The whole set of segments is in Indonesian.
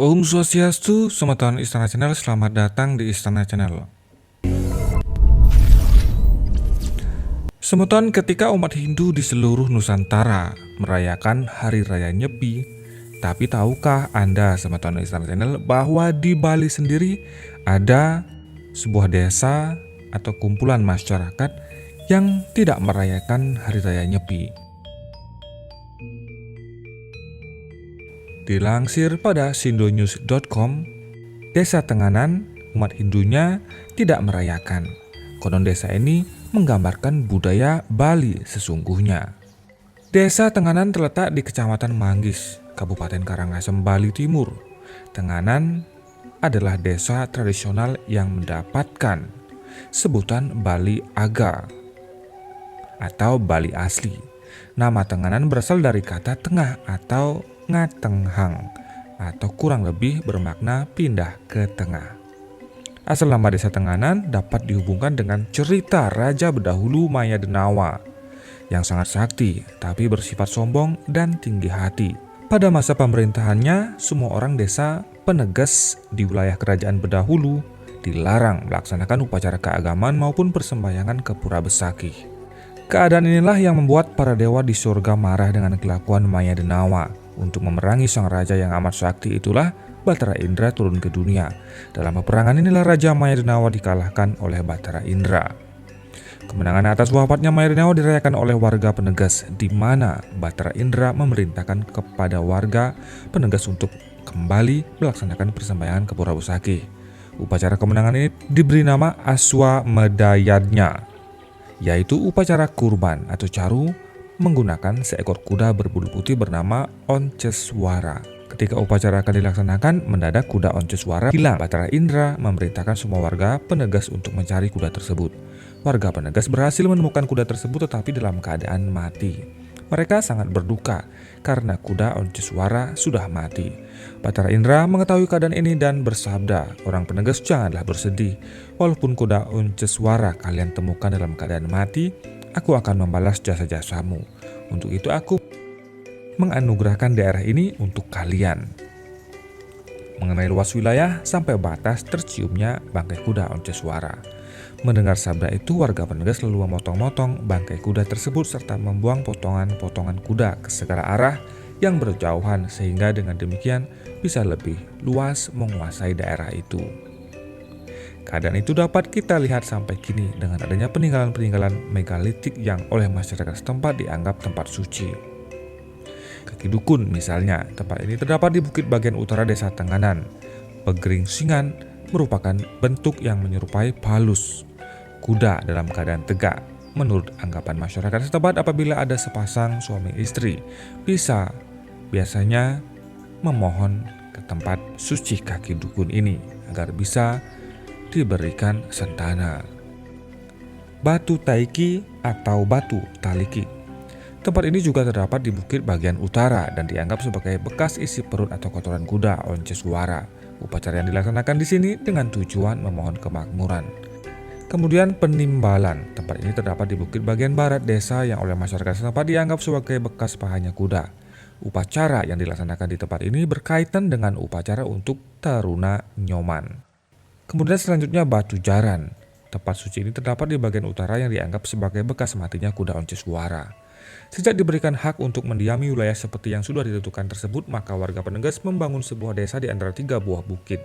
Om Swastiastu, Semeton Istana Channel, selamat datang di Istana Channel. Semeton, ketika umat Hindu di seluruh Nusantara merayakan Hari Raya Nyepi, tapi tahukah Anda, Semeton Istana Channel, bahwa di Bali sendiri ada sebuah desa atau kumpulan masyarakat yang tidak merayakan Hari Raya Nyepi? Dilansir pada sindonews.com, Desa Tenganan, umat Hindunya tidak merayakan. Konon desa ini menggambarkan budaya Bali sesungguhnya. Desa Tenganan terletak di Kecamatan Manggis, Kabupaten Karangasem, Bali Timur. Tenganan adalah desa tradisional yang mendapatkan sebutan Bali Aga atau Bali asli. Nama Tenganan berasal dari kata tengah atau ngatenghang, atau kurang lebih bermakna pindah ke tengah. Asal nama desa Tenganan dapat dihubungkan dengan cerita Raja Bedahulu Maya Denawa yang sangat sakti tapi bersifat sombong dan tinggi hati. Pada masa pemerintahannya, semua orang desa Peneges di wilayah kerajaan Bedahulu dilarang melaksanakan upacara keagamaan maupun persembahyangan ke Pura Besakih. Keadaan inilah yang membuat para dewa di surga marah dengan kelakuan Maya Denawa. Untuk memerangi sang raja yang amat sakti itulah Bathara Indra turun ke dunia. Dalam peperangan inilah Raja Maya Denawa dikalahkan oleh Bathara Indra. Kemenangan atas wafatnya Maya Denawa dirayakan oleh warga Peneges, di mana Bathara Indra memerintahkan kepada warga Peneges untuk kembali melaksanakan persembahyangan ke Pura Besakih. Upacara kemenangan ini diberi nama Aswamedayadnya, yaitu upacara kurban atau caru menggunakan seekor kuda berbulu putih bernama Onceswara. Ketika upacara akan dilaksanakan, mendadak kuda Onceswara hilang. Bathara Indra memerintahkan semua warga Peneges untuk mencari kuda tersebut. Warga Peneges berhasil menemukan kuda tersebut tetapi dalam keadaan mati. Mereka sangat berduka karena kuda Onceswara sudah mati. Bathara Indra mengetahui keadaan ini dan bersabda, "Orang Peneges, janganlah bersedih. Walaupun kuda Onceswara kalian temukan dalam keadaan mati, aku akan membalas jasa-jasamu. Untuk itu aku menganugerahkan daerah ini untuk kalian." Mengenai luas wilayah sampai batas terciumnya bangkai kuda Onceswara. Mendengar sabda itu, warga Peneges lalu memotong-motong bangkai kuda tersebut serta membuang potongan-potongan kuda ke segala arah yang berjauhan sehingga dengan demikian bisa lebih luas menguasai daerah itu. Keadaan itu dapat kita lihat sampai kini dengan adanya peninggalan-peninggalan megalitik yang oleh masyarakat setempat dianggap tempat suci. Kaki Dukun misalnya, tempat ini terdapat di bukit bagian utara desa Tenganan. Pegeringsingan merupakan bentuk yang menyerupai palus kuda dalam keadaan tegak. Menurut anggapan masyarakat setempat, apabila ada sepasang suami istri biasanya memohon ke tempat suci Kaki Dukun ini agar bisa diberikan sentana. Batu Taiki atau Batu Taliki. Tempat ini juga terdapat di bukit bagian utara dan dianggap sebagai bekas isi perut atau kotoran kuda Onceswara. Upacara yang dilaksanakan di sini dengan tujuan memohon kemakmuran. Kemudian Penimbalan. Tempat ini terdapat di bukit bagian barat desa yang oleh masyarakat setempat dianggap sebagai bekas pahanya kuda. Upacara yang dilaksanakan di tempat ini berkaitan dengan upacara untuk Taruna Nyoman. Kemudian selanjutnya Batu Jaran. Tempat suci ini terdapat di bagian utara yang dianggap sebagai bekas matinya kuda Onceswara. Sejak diberikan hak untuk mendiami wilayah seperti yang sudah ditentukan tersebut, maka warga Peneges membangun sebuah desa di antara 3 buah bukit,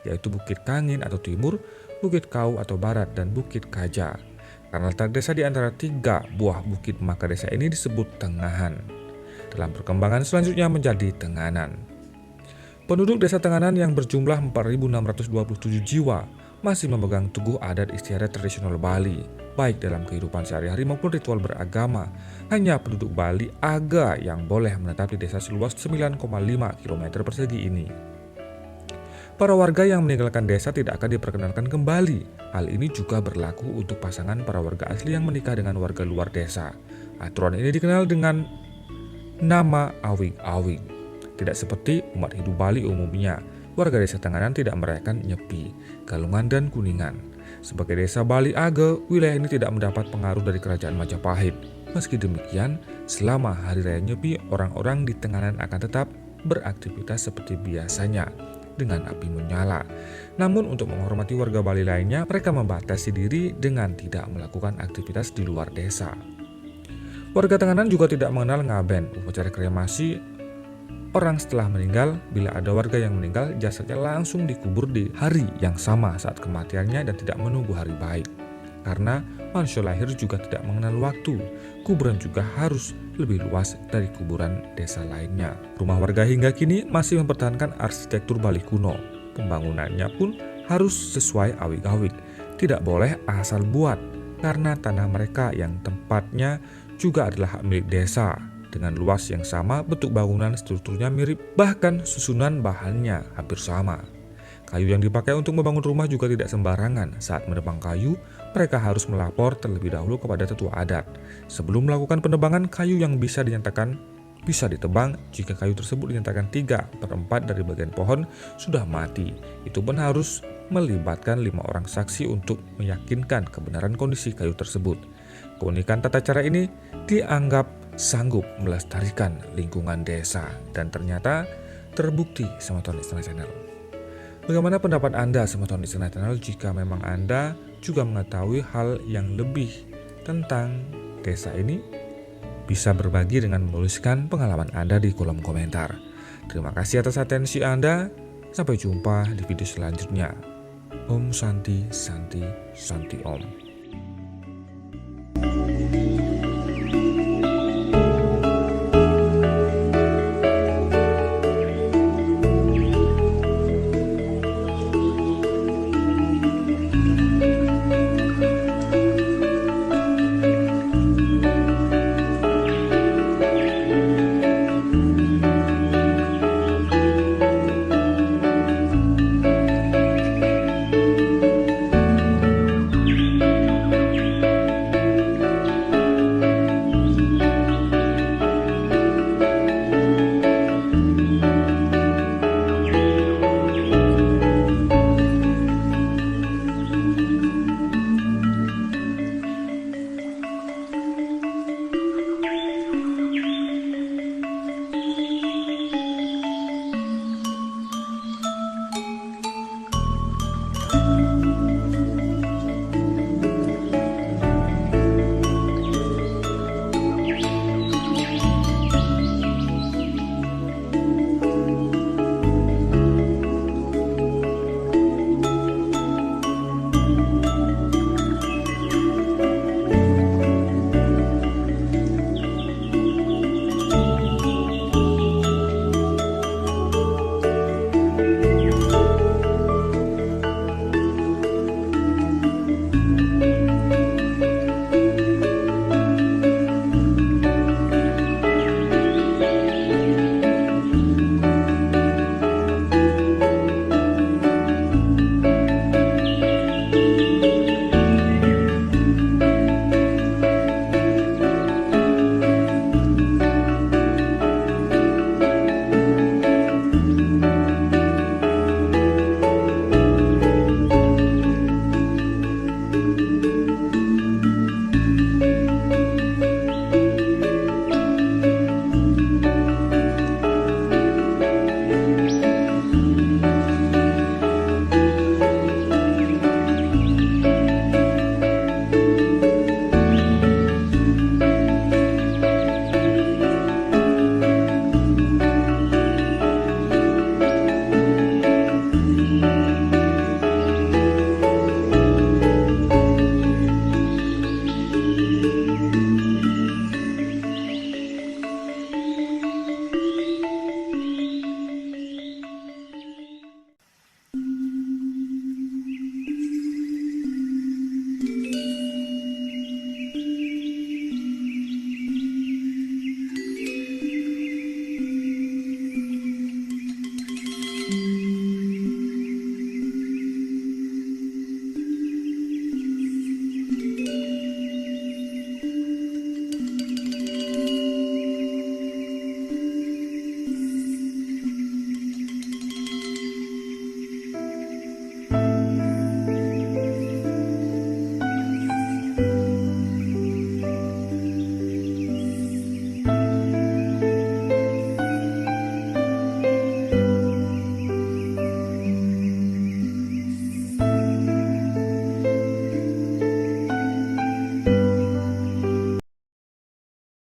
yaitu Bukit Kangin atau Timur, Bukit Kau atau Barat, dan Bukit Kaja. Karena letak desa di antara 3 buah bukit, maka desa ini disebut Tengahan. Dalam perkembangan selanjutnya menjadi Tenganan. Penduduk desa Tenganan yang berjumlah 4.627 jiwa masih memegang teguh adat istiadat tradisional Bali, baik dalam kehidupan sehari-hari maupun ritual beragama. Hanya penduduk Bali Aga yang boleh menetap di desa seluas 9,5 km persegi ini. Para warga yang meninggalkan desa tidak akan diperkenankan kembali. Hal ini juga berlaku untuk pasangan para warga asli yang menikah dengan warga luar desa. Aturan ini dikenal dengan nama awig-awig. Tidak seperti umat Hindu Bali umumnya, warga desa Tenganan tidak merayakan Nyepi, Galungan, dan Kuningan. Sebagai desa Bali Age, wilayah ini tidak mendapat pengaruh dari kerajaan Majapahit. Meski demikian, selama Hari Raya Nyepi, orang-orang di Tenganan akan tetap beraktivitas seperti biasanya. dengan api menyala. Namun untuk menghormati warga Bali lainnya, mereka membatasi diri dengan tidak melakukan aktivitas di luar desa. Warga Tenganan juga tidak mengenal ngaben, upacara kremasi orang setelah meninggal. Bila ada warga yang meninggal, jasadnya langsung dikubur di hari yang sama saat kematiannya dan tidak menunggu hari baik. Karena manusia lahir juga tidak mengenal waktu, kuburan juga harus lebih luas dari kuburan desa lainnya. Rumah warga hingga kini masih mempertahankan arsitektur Bali kuno. Pembangunannya pun harus sesuai awik-awik, tidak boleh asal buat, karena tanah mereka yang tempatnya juga adalah hak milik desa. Dengan luas yang sama, bentuk bangunan strukturnya mirip, bahkan susunan bahannya hampir sama. Kayu yang dipakai untuk membangun rumah juga tidak sembarangan. Saat menebang kayu, mereka harus melapor terlebih dahulu kepada tetua adat. Sebelum melakukan penebangan, kayu yang bisa ditebang jika kayu tersebut dinyatakan 3/4 dari bagian pohon sudah mati. Itu pun harus melibatkan 5 orang saksi untuk meyakinkan kebenaran kondisi kayu tersebut. Keunikan tata cara ini dianggap sanggup melestarikan lingkungan desa dan ternyata terbukti sama Tony Istana Channel. Bagaimana pendapat Anda sama Tony Istana Channel jika memang Anda juga mengetahui hal yang lebih tentang desa ini? Bisa berbagi dengan menuliskan pengalaman Anda di kolom komentar. Terima kasih atas atensi Anda. Sampai jumpa di video selanjutnya. Om Santi Santi Santi Om.